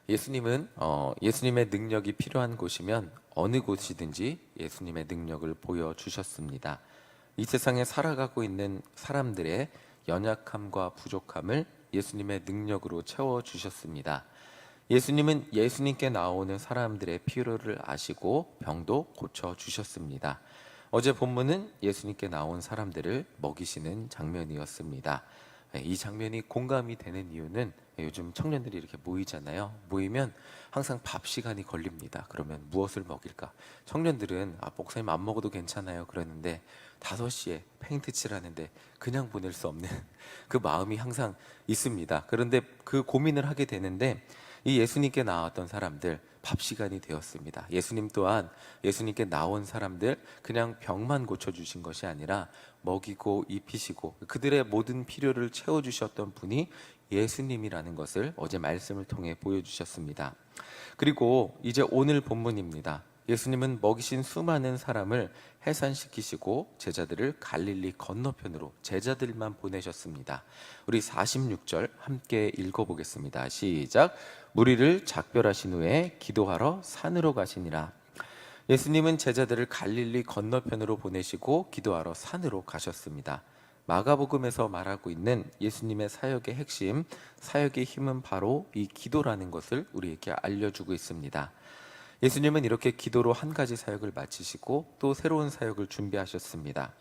예수님은 예수님의 능력이 필요한 곳이면 어느 곳이든지 예수님의 능력을 보여주셨습니다. 이 세상에 살아가고 있는 사람들의 연약함과 부족함을 예수님의 능력으로 채워주셨습니다. 예수님은 예수님께 나오는 사람들의 필요를 아시고 병도 고쳐주셨습니다. 어제 본문은 예수님께 나온 사람들을 먹이시는 장면이었습니다. 이 장면이 공감이 되는 이유는 요즘 청년들이 이렇게 모이잖아요. 모이면 항상 밥 시간이 걸립니다. 그러면 무엇을 먹일까? 청년들은 목사님 안 먹어도 괜찮아요 그러는데 5시에 페인트 칠하는데 그냥 보낼 수 없는 그 마음이 항상 있습니다. 그런데 그 고민을 하게 되는데 이 예수님께 나왔던 사람들 밥 시간이 되었습니다. 예수님 또한 예수님께 나온 사람들 그냥 병만 고쳐주신 것이 아니라 먹이고 입히시고 그들의 모든 필요를 채워주셨던 분이 예수님이라는 것을 어제 말씀을 통해 보여주셨습니다. 그리고 이제 오늘 본문입니다. 예수님은 먹이신 수많은 사람을 해산시키시고 제자들을 갈릴리 건너편으로 제자들만 보내셨습니다. 우리 46절 함께 읽어보겠습니다. 시작. 무리를 작별하신 후에 기도하러 산으로 가시니라. 예수님은 제자들을 갈릴리 건너편으로 보내시고 기도하러 산으로 가셨습니다. 마가복음에서 말하고 있는 예수님의 사역의 핵심, 사역의 힘은 바로 이 기도라는 것을 우리에게 알려주고 있습니다. 예수님은 이렇게 기도로 한 가지 사역을 마치시고 또 새로운 사역을 준비하셨습니다.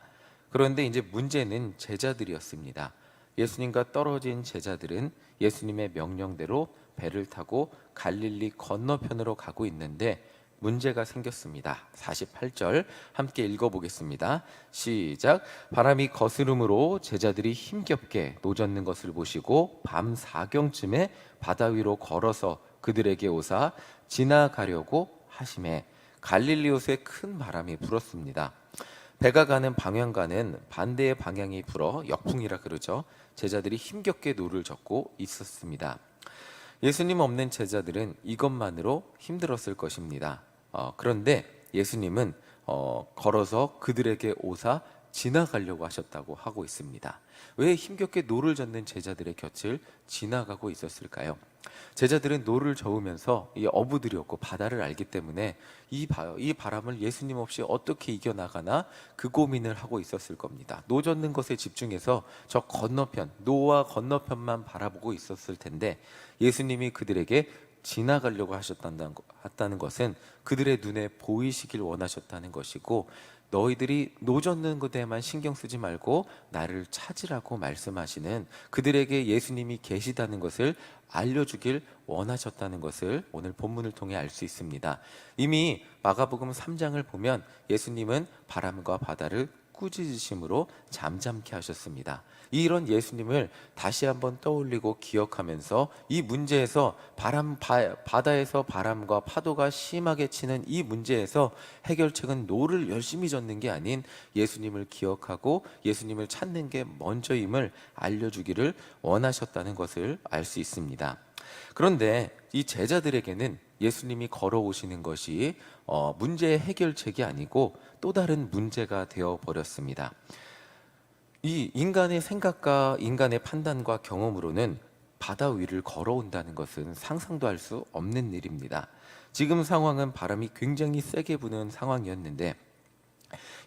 그런데 이제 문제는 제자들이었습니다. 예수님과 떨어진 제자들은 예수님의 명령대로 배를 타고 갈릴리 건너편으로 가고 있는데 문제가 생겼습니다. 48절 함께 읽어보겠습니다. 시작. 바람이 거스름으로 제자들이 힘겹게 노젓는 것을 보시고 밤 4경쯤에 바다 위로 걸어서 그들에게 오사 지나가려고 하심에 갈릴리호수에 큰 바람이 불었습니다. 배가 가는 방향과는 반대의 방향이 불어 역풍이라 그러죠. 제자들이 힘겹게 노를 젓고 있었습니다. 예수님 없는 제자들은 이것만으로 힘들었을 것입니다. 그런데 예수님은 걸어서 그들에게 오사 지나가려고 하셨다고 하고 있습니다. 왜 힘겹게 노를 젓는 제자들의 곁을 지나가고 있었을까요? 제자들은 노를 저으면서 이 어부들이었고 바다를 알기 때문에 이 바람을 예수님 없이 어떻게 이겨나가나 그 고민을 하고 있었을 겁니다. 노 젓는 것에 집중해서 저 건너편, 노와 건너편만 바라보고 있었을 텐데 예수님이 그들에게 지나가려고 하셨다는 것은 그들의 눈에 보이시길 원하셨다는 것이고 너희들이 노 젓는 것에만 신경 쓰지 말고 나를 찾으라고 말씀하시는 그들에게 예수님이 계시다는 것을 알려주길 원하셨다는 것을 오늘 본문을 통해 알 수 있습니다. 이미 마가복음 3장을 보면 예수님은 바람과 바다를 꾸짖으심으로 잠잠케 하셨습니다. 이런 예수님을 다시 한번 떠올리고 기억하면서 이 문제에서 바다에서 바람과 파도가 심하게 치는 이 문제에서 해결책은 노를 열심히 젓는 게 아닌 예수님을 기억하고 예수님을 찾는 게 먼저임을 알려주기를 원하셨다는 것을 알 수 있습니다. 그런데 이 제자들에게는 예수님이 걸어오시는 것이 문제의 해결책이 아니고 또 다른 문제가 되어 버렸습니다. 이 인간의 생각과 인간의 판단과 경험으로는 바다 위를 걸어온다는 것은 상상도 할 수 없는 일입니다. 지금 상황은 바람이 굉장히 세게 부는 상황이었는데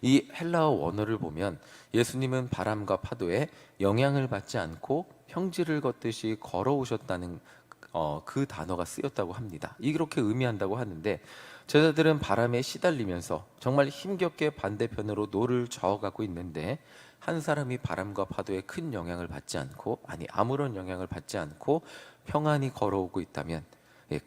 이 헬라어 원어를 보면 예수님은 바람과 파도에 영향을 받지 않고 평지를 걷듯이 걸어오셨다는 그 단어가 쓰였다고 합니다. 이렇게 의미한다고 하는데 제자들은 바람에 시달리면서 정말 힘겹게 반대편으로 노를 저어가고 있는데 한 사람이 바람과 파도에 큰 영향을 받지 않고 아무런 영향을 받지 않고 평안히 걸어오고 있다면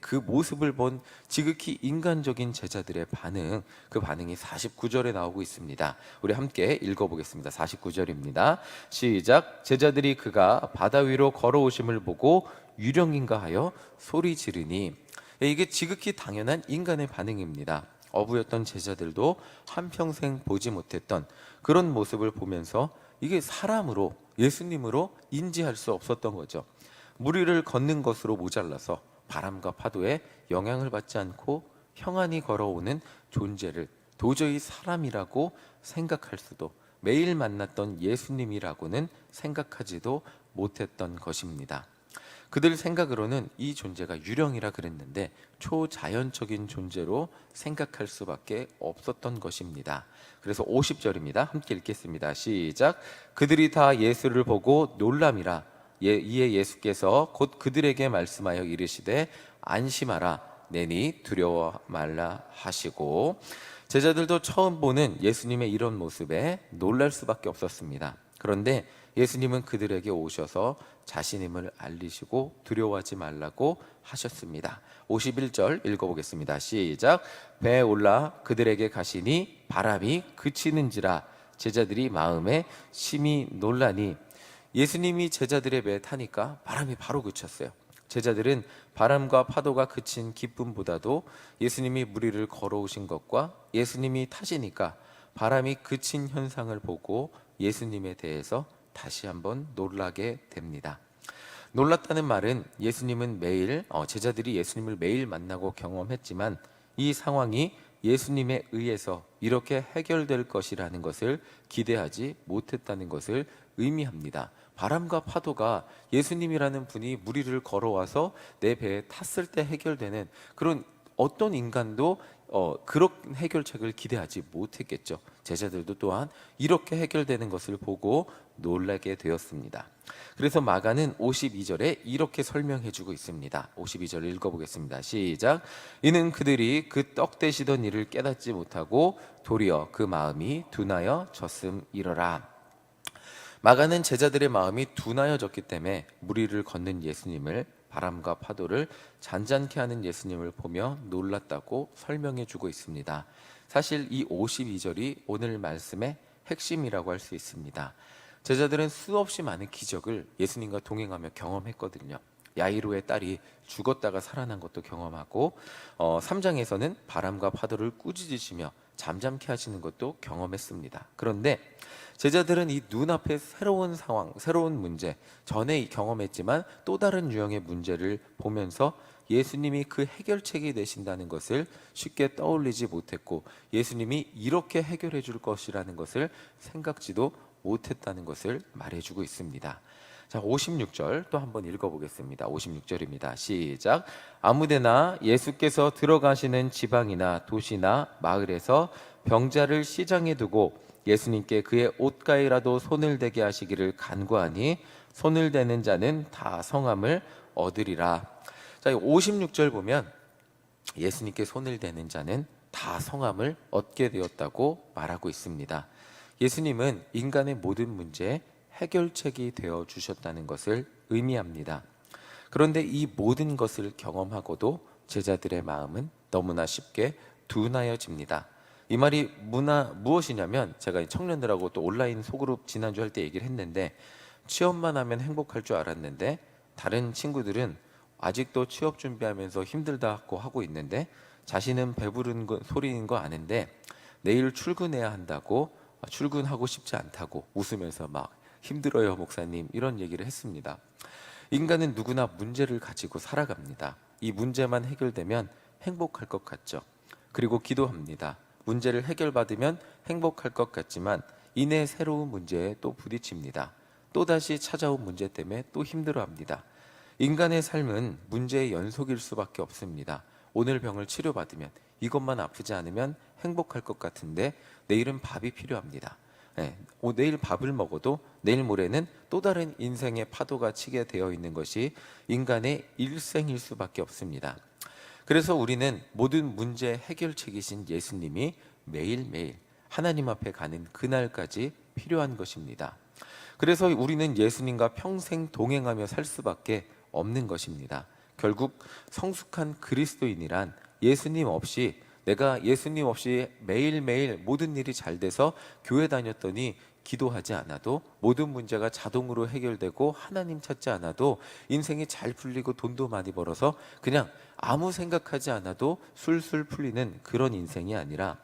그 모습을 본 지극히 인간적인 제자들의 반응, 그 반응이 49절에 나오고 있습니다. 우리 함께 읽어보겠습니다. 49절입니다. 시작. 제자들이 그가 바다 위로 걸어오심을 보고 유령인가 하여 소리 지르니 이게 지극히 당연한 인간의 반응입니다. 어부였던 제자들도 한평생 보지 못했던 그런 모습을 보면서 이게 사람으로 예수님으로 인지할 수 없었던 거죠. 무리를 걷는 것으로 모자라서 바람과 파도에 영향을 받지 않고 평안히 걸어오는 존재를 도저히 사람이라고 생각할 수도 매일 만났던 예수님이라고는 생각하지도 못했던 것입니다. 그들 생각으로는 이 존재가 유령이라 그랬는데 초자연적인 존재로 생각할 수밖에 없었던 것입니다. 그래서 50절입니다. 함께 읽겠습니다. 시작. 그들이 다 예수를 보고 놀람이라. 이에 예수께서 곧 그들에게 말씀하여 이르시되 안심하라. 내니 두려워 말라 하시고, 제자들도 처음 보는 예수님의 이런 모습에 놀랄 수밖에 없었습니다. 그런데 예수님은 그들에게 오셔서 자신임을 알리시고 두려워하지 말라고 하셨습니다. 51절 읽어보겠습니다. 시작. 배에 올라 그들에게 가시니 바람이 그치는지라. 제자들이 마음에 심히 놀라니. 예수님이 제자들의 배에 타니까 바람이 바로 그쳤어요. 제자들은 바람과 파도가 그친 기쁨보다도 예수님이 물 위를 걸어오신 것과 예수님이 타시니까 바람이 그친 현상을 보고 예수님에 대해서 다시 한번 놀라게 됩니다. 놀랐다는 말은 제자들이 예수님을 매일 만나고 경험했지만 이 상황이 예수님에 의해서 이렇게 해결될 것이라는 것을 기대하지 못했다는 것을 의미합니다. 바람과 파도가 예수님이라는 분이 물 위를 걸어와서 내 배에 탔을 때 해결되는 그런 어떤 인간도 그런 해결책을 기대하지 못했겠죠. 제자들도 또한 이렇게 해결되는 것을 보고 놀라게 되었습니다. 그래서 마가는 52절에 이렇게 설명해주고 있습니다. 52절 읽어보겠습니다. 시작. 이는 그들이 그 떡 되시던 일을 깨닫지 못하고 도리어 그 마음이 둔하여 졌음이러라. 마가는 제자들의 마음이 둔하여졌기 때문에 물 위를 걷는 예수님을, 바람과 파도를 잔잔케 하는 예수님을 보며 놀랐다고 설명해 주고 있습니다. 사실 이 52절이 오늘 말씀의 핵심이라고 할 수 있습니다. 제자들은 수없이 많은 기적을 예수님과 동행하며 경험했거든요. 야이로의 딸이 죽었다가 살아난 것도 경험하고 3장에서는 바람과 파도를 꾸짖으시며 잠잠케 하시는 것도 경험했습니다. 그런데 제자들은 이 눈앞에 새로운 상황, 새로운 문제, 전에 경험했지만 또 다른 유형의 문제를 보면서 예수님이 그 해결책이 되신다는 것을 쉽게 떠올리지 못했고, 예수님이 이렇게 해결해 줄 것이라는 것을 생각지도 못했다는 것을 말해주고 있습니다. 자, 56절 또 한번 읽어보겠습니다. 56절입니다. 시작. 아무데나 예수께서 들어가시는 지방이나 도시나 마을에서 병자를 시장에 두고 예수님께 그의 옷가에라도 손을 대게 하시기를 간구하니 손을 대는 자는 다 성함을 얻으리라. 자, 56절 보면 예수님께 손을 대는 자는 다 성함을 얻게 되었다고 말하고 있습니다. 예수님은 인간의 모든 문제에 해결책이 되어 주셨다는 것을 의미합니다. 그런데 이 모든 것을 경험하고도 제자들의 마음은 너무나 쉽게 둔하여집니다. 이 말이 무엇이냐면, 제가 청년들하고 또 온라인 소그룹 지난주 할 때 얘기를 했는데, 취업만 하면 행복할 줄 알았는데 다른 친구들은 아직도 취업 준비하면서 힘들다고 하고 있는데, 자신은 배부른 소리인 거 아는데 내일 출근해야 한다고 출근하고 싶지 않다고 웃으면서 막 힘들어요 목사님, 이런 얘기를 했습니다. 인간은 누구나 문제를 가지고 살아갑니다. 이 문제만 해결되면 행복할 것 같죠. 그리고 기도합니다. 문제를 해결받으면 행복할 것 같지만 이내 새로운 문제에 또 부딪힙니다. 또다시 찾아온 문제 때문에 또 힘들어합니다. 인간의 삶은 문제의 연속일 수밖에 없습니다. 오늘 병을 치료받으면, 이것만 아프지 않으면 행복할 것 같은데 내일은 밥이 필요합니다. 내일 밥을 먹어도 내일 모레는 또 다른 인생의 파도가 치게 되어 있는 것이 인간의 일생일 수밖에 없습니다. 그래서 우리는 모든 문제 해결책이신 예수님이 매일매일 하나님 앞에 가는 그날까지 필요한 것입니다. 그래서 우리는 예수님과 평생 동행하며 살 수밖에 없는 것입니다. 결국 성숙한 그리스도인이란 내가 예수님 없이 매일매일 모든 일이 잘 돼서 교회 다녔더니 기도하지 않아도 모든 문제가 자동으로 해결되고 하나님 찾지 않아도 인생이 잘 풀리고 돈도 많이 벌어서 그냥 아무 생각하지 않아도 술술 풀리는 그런 인생이 아니라,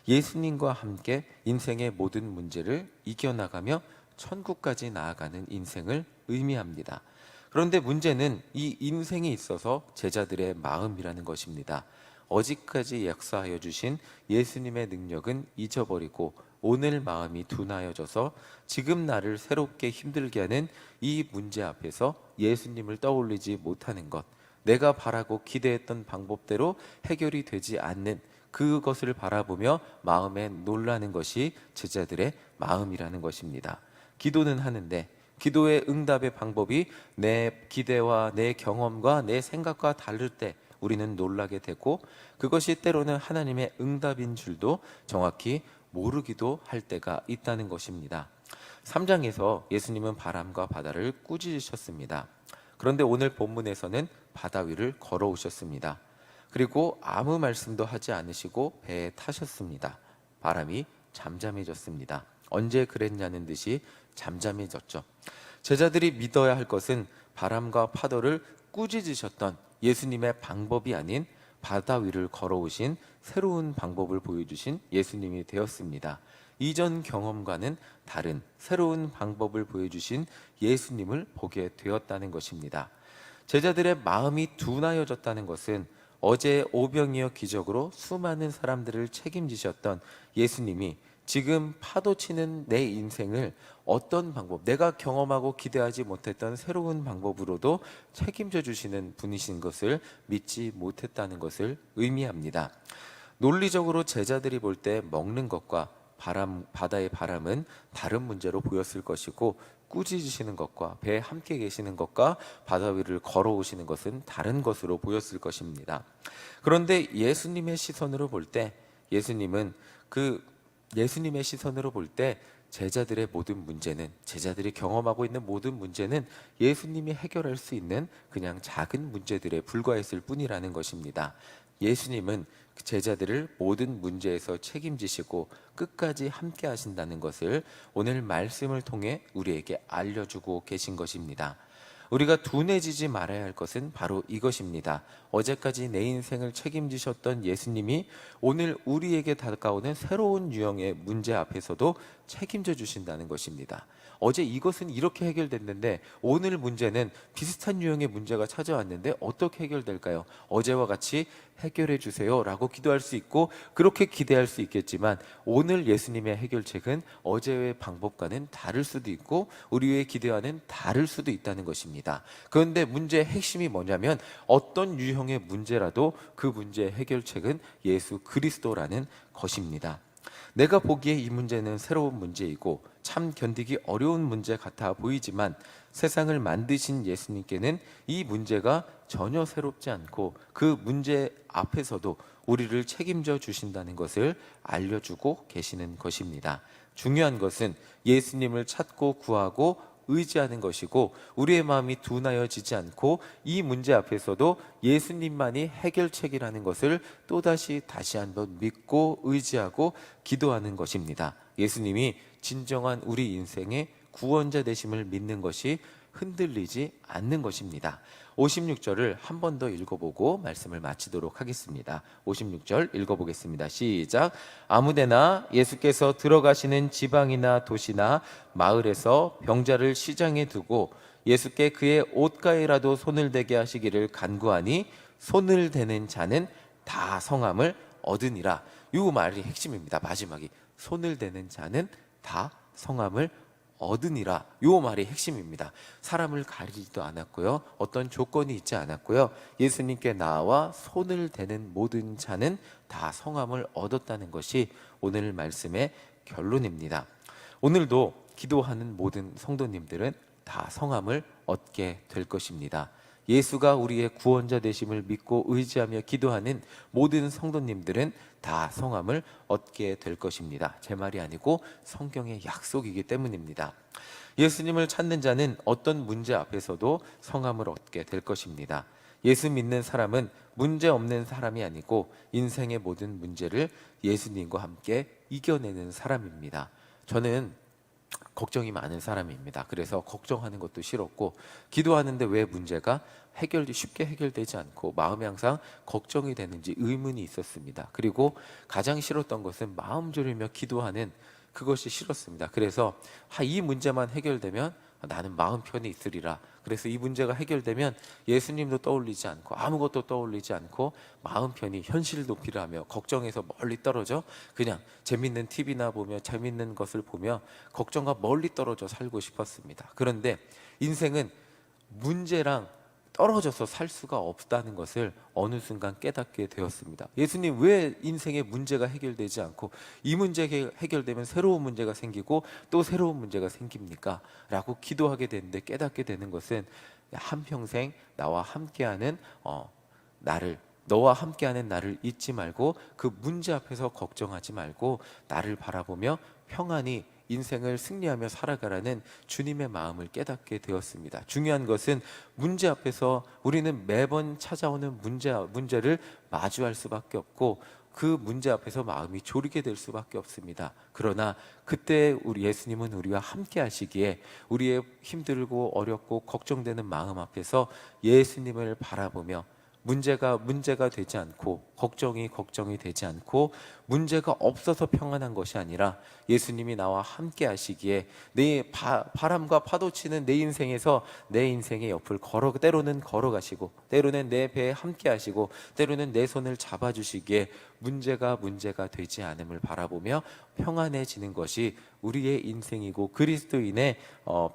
예수님과 함께 인생의 모든 문제를 이겨나가며 천국까지 나아가는 인생을 의미합니다. 그런데 문제는 이 인생에 있어서 제자들의 마음이라는 것입니다. 어제까지 역사하여 주신 예수님의 능력은 잊어버리고 오늘 마음이 둔하여져서 지금 나를 새롭게 힘들게 하는 이 문제 앞에서 예수님을 떠올리지 못하는 것, 내가 바라고 기대했던 방법대로 해결이 되지 않는 그것을 바라보며 마음에 놀라는 것이 제자들의 마음이라는 것입니다. 기도는 하는데 기도의 응답의 방법이 내 기대와 내 경험과 내 생각과 다를 때 우리는 놀라게 되고, 그것이 때로는 하나님의 응답인 줄도 정확히 모르기도 할 때가 있다는 것입니다. 3장에서 예수님은 바람과 바다를 꾸짖으셨습니다. 그런데 오늘 본문에서는 바다 위를 걸어오셨습니다. 그리고 아무 말씀도 하지 않으시고 배에 타셨습니다. 바람이 잠잠해졌습니다. 언제 그랬냐는 듯이 잠잠해졌죠. 제자들이 믿어야 할 것은 바람과 파도를 꾸짖으셨던 예수님의 방법이 아닌 바다 위를 걸어오신 새로운 방법을 보여주신 예수님이 되었습니다. 이전 경험과는 다른 새로운 방법을 보여주신 예수님을 보게 되었다는 것입니다. 제자들의 마음이 둔하여졌다는 것은 어제 오병이어 기적으로 수많은 사람들을 책임지셨던 예수님이 지금 파도치는 내 인생을 어떤 방법, 내가 경험하고 기대하지 못했던 새로운 방법으로도 책임져 주시는 분이신 것을 믿지 못했다는 것을 의미합니다. 논리적으로 제자들이 볼 때 먹는 것과 바다의 바람은 다른 문제로 보였을 것이고, 꾸짖으시는 것과 배에 함께 계시는 것과 바다 위를 걸어오시는 것은 다른 것으로 보였을 것입니다. 그런데 예수님의 시선으로 볼 때 예수님의 시선으로 볼 때 제자들의 모든 문제는, 제자들이 경험하고 있는 모든 문제는 예수님이 해결할 수 있는 그냥 작은 문제들에 불과했을 뿐이라는 것입니다. 예수님은 제자들을 모든 문제에서 책임지시고 끝까지 함께 하신다는 것을 오늘 말씀을 통해 우리에게 알려주고 계신 것입니다. 우리가 둔해지지 말아야 할 것은 바로 이것입니다. 어제까지 내 인생을 책임지셨던 예수님이 오늘 우리에게 다가오는 새로운 유형의 문제 앞에서도 책임져 주신다는 것입니다. 어제 이것은 이렇게 해결됐는데 오늘 문제는 비슷한 유형의 문제가 찾아왔는데 어떻게 해결될까요? 어제와 같이 해결해 주세요 라고 기도할 수 있고 그렇게 기대할 수 있겠지만, 오늘 예수님의 해결책은 어제의 방법과는 다를 수도 있고 우리의 기대와는 다를 수도 있다는 것입니다. 그런데 문제의 핵심이 뭐냐면, 어떤 유형의 문제라도 그 문제의 해결책은 예수 그리스도라는 것입니다. 내가 보기에 이 문제는 새로운 문제이고 참 견디기 어려운 문제 같아 보이지만, 세상을 만드신 예수님께는 이 문제가 전혀 새롭지 않고 그 문제 앞에서도 우리를 책임져 주신다는 것을 알려주고 계시는 것입니다. 중요한 것은 예수님을 찾고 구하고 의지하는 것이고, 우리의 마음이 둔하여지지 않고 이 문제 앞에서도 예수님만이 해결책이라는 것을 다시 한번 믿고 의지하고 기도하는 것입니다. 예수님이 진정한 우리 인생의 구원자 되심을 믿는 것이 흔들리지 않는 것입니다. 56절을 한 번 더 읽어보고 말씀을 마치도록 하겠습니다. 56절 읽어보겠습니다. 시작. 아무데나 예수께서 들어가시는 지방이나 도시나 마을에서 병자를 시장에 두고 예수께 그의 옷가에라도 손을 대게 하시기를 간구하니 손을 대는 자는 다 성함을 얻으니라. 이 말이 핵심입니다. 마지막이 손을 대는 자는 다 성함을 얻으니라. 요 말이 핵심입니다. 사람을 가리지도 않았고요, 어떤 조건이 있지 않았고요, 예수님께 나와 손을 대는 모든 자는 다 성함을 얻었다는 것이 오늘 말씀의 결론입니다. 오늘도 기도하는 모든 성도님들은 다 성함을 얻게 될 것입니다. 예수가 우리의 구원자 되심을 믿고 의지하며 기도하는 모든 성도님들은 다 성함을 얻게 될 것입니다. 제 말이 아니고 성경의 약속이기 때문입니다. 예수님을 찾는 자는 어떤 문제 앞에서도 성함을 얻게 될 것입니다. 예수 믿는 사람은 문제 없는 사람이 아니고 인생의 모든 문제를 예수님과 함께 이겨내는 사람입니다. 저는 걱정이 많은 사람입니다. 그래서 걱정하는 것도 싫었고, 기도하는데 왜 문제가 쉽게 해결되지 않고 마음에 항상 걱정이 되는지 의문이 있었습니다. 그리고 가장 싫었던 것은 마음 졸이며 기도하는 그것이 싫었습니다. 그래서 이 문제만 해결되면 나는 마음 편히 있으리라. 그래서 이 문제가 해결되면 예수님도 떠올리지 않고 아무것도 떠올리지 않고 마음 편히 현실 도피를 하며 걱정에서 멀리 떨어져 그냥 재밌는 TV나 보며 재밌는 것을 보며 걱정과 멀리 떨어져 살고 싶었습니다. 그런데 인생은 문제랑 떨어져서 살 수가 없다는 것을 어느 순간 깨닫게 되었습니다. 예수님, 왜 인생의 문제가 해결되지 않고 이 문제가 해결되면 새로운 문제가 생기고 또 새로운 문제가 생깁니까? 라고 기도하게 되는데 깨닫게 되는 것은 한평생 나와 함께하는 너와 함께하는 나를 잊지 말고 그 문제 앞에서 걱정하지 말고 나를 바라보며 평안히 인생을 승리하며 살아가라는 주님의 마음을 깨닫게 되었습니다. 중요한 것은 문제 앞에서 우리는 매번 찾아오는 문제를 마주할 수밖에 없고 그 문제 앞에서 마음이 졸이게 될 수밖에 없습니다. 그러나 그때 우리 예수님은 우리와 함께 하시기에 우리의 힘들고 어렵고 걱정되는 마음 앞에서 예수님을 바라보며 문제가 되지 않고 걱정이 되지 않고 문제가 없어서 평안한 것이 아니라 예수님이 나와 함께 하시기에 내 바람과 파도 치는 내 인생에서 내 인생의 옆을 때로는 걸어가시고 때로는 내 배에 함께 하시고 때로는 내 손을 잡아주시기에 문제가 되지 않음을 바라보며 평안해지는 것이 우리의 인생이고 그리스도인의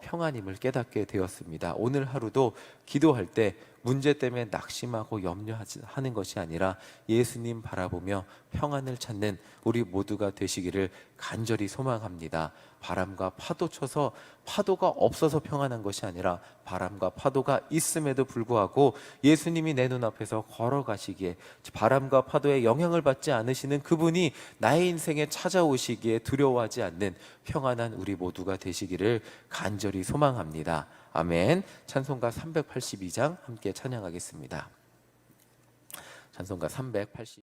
평안임을 깨닫게 되었습니다. 오늘 하루도 기도할 때 문제 때문에 낙심하고 염려하는 것이 아니라 예수님 바라보며 평안을 찾는 우리 모두가 되시기를 간절히 소망합니다. 바람과 파도 쳐서 파도가 없어서 평안한 것이 아니라 바람과 파도가 있음에도 불구하고 예수님이 내 눈앞에서 걸어가시기에 바람과 파도에 영향을 받지 않으시는 그분이 나의 인생에 찾아오시기에 두려워하지 않는 평안한 우리 모두가 되시기를 간절히 소망합니다. 아멘. 찬송가 382장 함께 찬양하겠습니다. 찬송가 380